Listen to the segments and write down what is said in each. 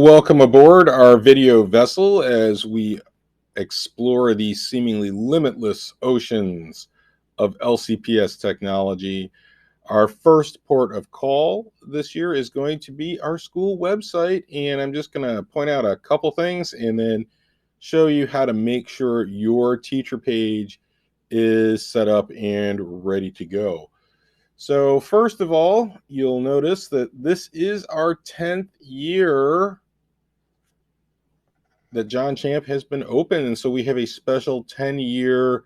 welcome aboard our video vessel as we explore the seemingly limitless oceans of LCPS technology. Our first port of call this year is going to be our school website, and I'm just going to point out a couple things and then show you how to make sure your teacher page is set up and ready to go. So first of all, you'll notice that this is our 10th year that John Champ has been open, and so we have a special 10-year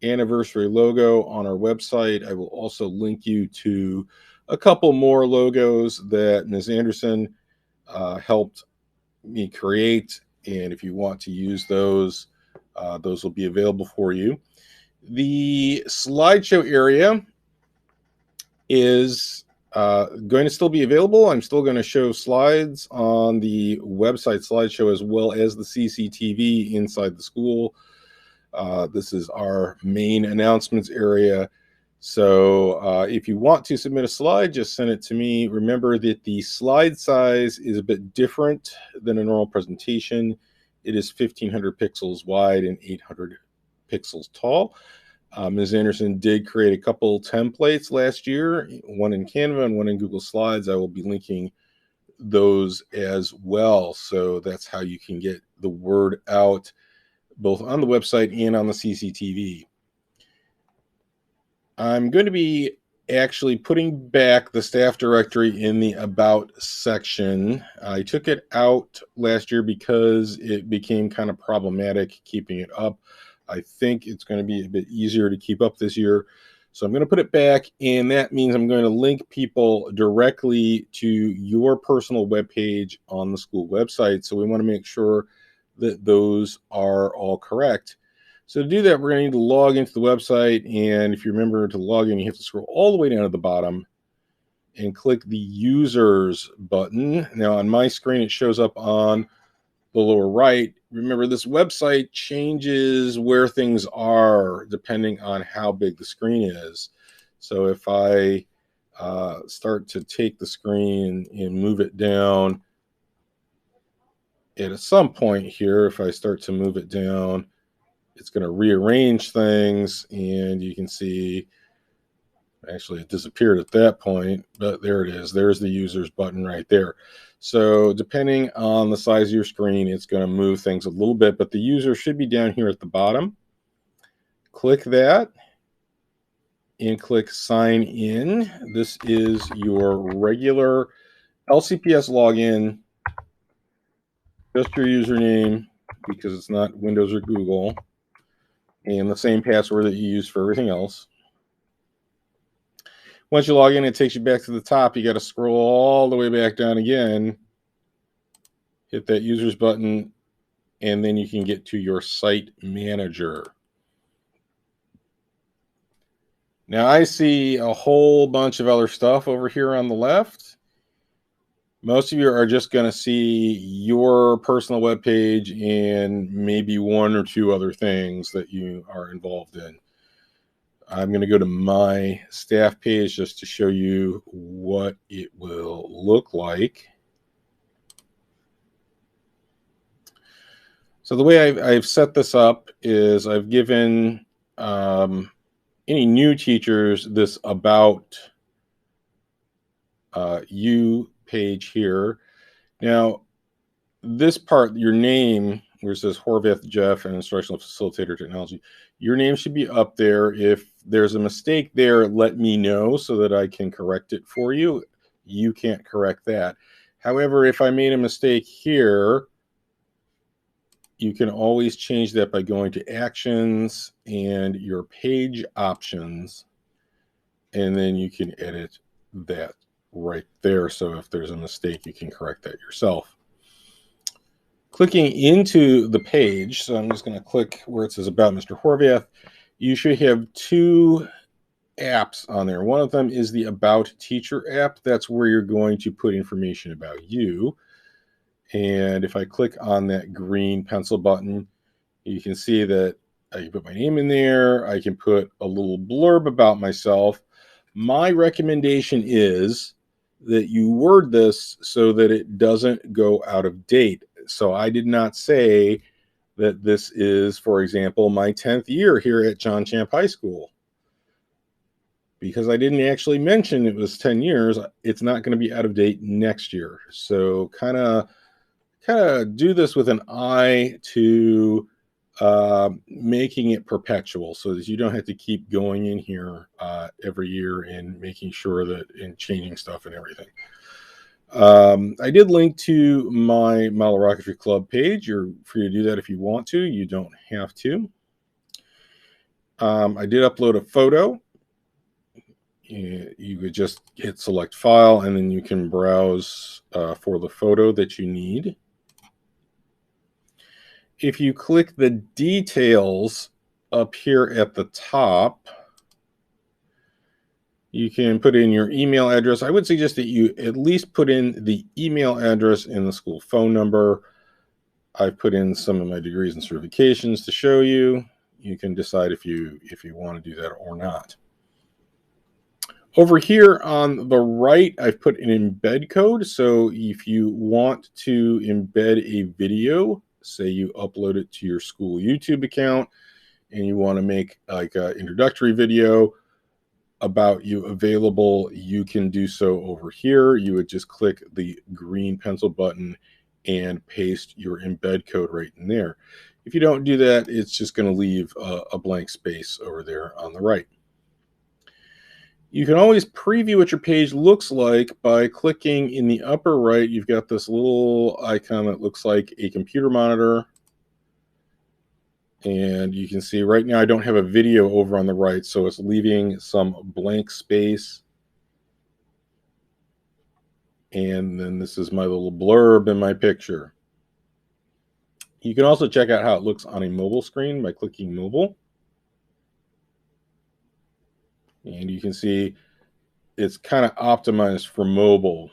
anniversary logo on our website. I will also link you to a couple more logos that Ms. Anderson helped me create, and if you want to use those will be available for you. The slideshow area is going to still be available. I'm still going to show slides on the website slideshow as well as the CCTV inside the school. This is our main announcements area. So if you want to submit a slide, just send it to me. Remember that the slide size is a bit different than a normal presentation. It is 1500 pixels wide and 800 pixels tall. Ms. Anderson did create a couple templates last year, one in Canva and one in Google Slides. I will be linking those as well. So that's how you can get the word out both on the website and on the CCTV. I'm going to be actually putting back the staff directory in the About section. I took it out last year because it became kind of problematic keeping it up. I think it's going to be a bit easier to keep up this year. So I'm going to put it back, and that means I'm going to link people directly to your personal webpage on the school website. So we want to make sure that those are all correct. So to do that, we're going to need to log into the website. And if you remember to log in, you have to scroll all the way down to the bottom and click the users button. Now on my screen, it shows up on the lower right. Remember, this website changes where things are depending on how big the screen is. So if I start to take the screen and move it down, at some point here, if I start to move it down, it's going to rearrange things, and you can see actually it disappeared at that point, but there it is. There's the users button right there. So depending on the size of your screen, it's going to move things a little bit, but the user should be down here at the bottom. Click that and click sign in. This is your regular LCPS login, just your username because it's not Windows or Google, and the same password that you use for everything else. Once you log in, it takes you back to the top. You got to scroll all the way back down again, hit that users button, and then you can get to your site manager. Now I see a whole bunch of other stuff over here on the left. Most of you are just going to see your personal webpage and maybe one or two other things that you are involved in. I'm going to go to my staff page just to show you what it will look like. So the way I've set this up is I've given any new teachers this About You page here. Now, this part, your name, where it says Horvath Jeff and Instructional Facilitator Technology, your name should be up there. If there's a mistake there, let me know so that I can correct it for you. You can't correct that. However, if I made a mistake here, you can always change that by going to Actions and your Page Options, and then you can edit that right there. So if there's a mistake, you can correct that yourself. Clicking into the page, so I'm just going to click where it says About Mr. Horvath. You should have two apps on there. One of them is the About Teacher app. That's where you're going to put information about you. And if I click on that green pencil button, you can see that I can put my name in there. I can put a little blurb about myself. My recommendation is that you word this so that it doesn't go out of date. So I did not say that this is, for example, my 10th year here at John Champ High School. Because I didn't actually mention it was 10 years, it's not going to be out of date next year. So kind of do this with an eye to making it perpetual, so that you don't have to keep going in here every year and making sure that and changing stuff and everything. I did link to my Model Rocketry Club page. You're free to do that if you want to. You don't have to. I did upload a photo. You could just hit select file, and then you can browse for the photo that you need. If you click the details up here at the top, you can put in your email address. I would suggest that you at least put in the email address and the school phone number. I've put in some of my degrees and certifications to show you. You can decide if you want to do that or not. Over here on the right, I've put an embed code. So if you want to embed a video, say you upload it to your school YouTube account and you want to make like an introductory video about you available, you can do so over here. You would just click the green pencil button and paste your embed code right in there. If you don't do that, it's just going to leave a blank space over there on the right. You can always preview what your page looks like by clicking in the upper right. You've got this little icon that looks like a computer monitor. And you can see right now I don't have a video over on the right, so it's leaving some blank space. And then this is my little blurb in my picture. You can also check out how it looks on a mobile screen by clicking mobile. And you can see it's kind of optimized for mobile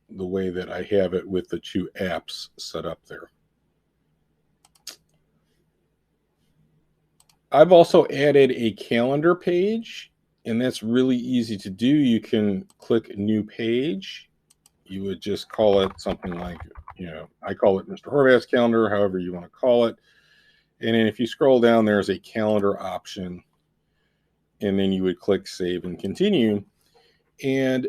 the way that I have it with the two apps set up there. I've also added a calendar page, and that's really easy to do. You can click new page. You would just call it something like, I call it Mr. Horvath's calendar, however you want to call it. And then if you scroll down, there's a calendar option, and then you would click save and continue. And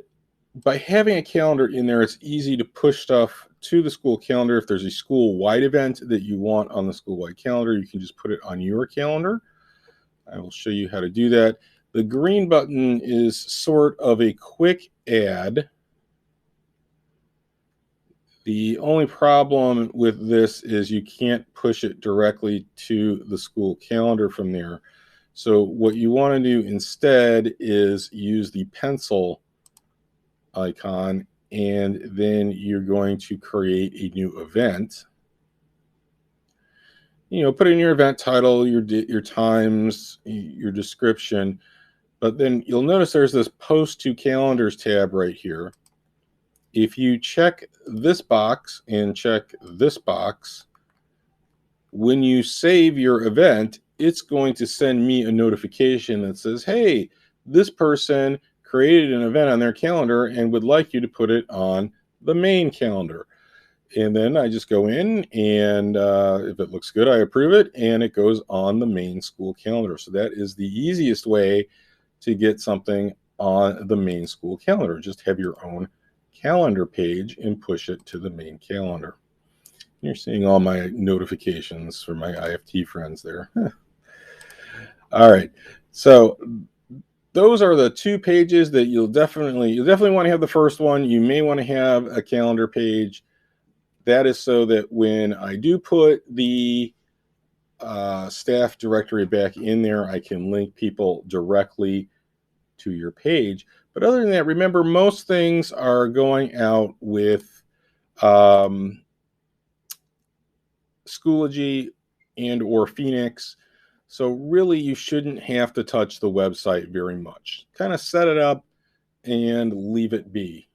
by having a calendar in there, it's easy to push stuff to the school calendar. If there's a school-wide event that you want on the school-wide calendar, you can just put it on your calendar. I will show you how to do that. The green button is sort of a quick add. The only problem with this is you can't push it directly to the school calendar from there. So what you want to do instead is use the pencil icon, and then you're going to create a new event. Put in your event title, your times, your description, but then you'll notice there's this post to calendars tab right here. If you check this box and check this box, when you save your event, it's going to send me a notification that says, hey, this person created an event on their calendar and would like you to put it on the main calendar. And then I just go in, and if it looks good, I approve it, and it goes on the main school calendar. So that is the easiest way to get something on the main school calendar. Just have your own calendar page and push it to the main calendar. You're seeing all my notifications for my IFT friends there. All right. So those are the two pages that you'll definitely want to have. The first one, you may want to have a calendar page. That is so that when I do put the staff directory back in there, I can link people directly to your page. But other than that, remember, most things are going out with Schoology and or Phoenix. So really, you shouldn't have to touch the website very much. Kind of set it up and leave it be.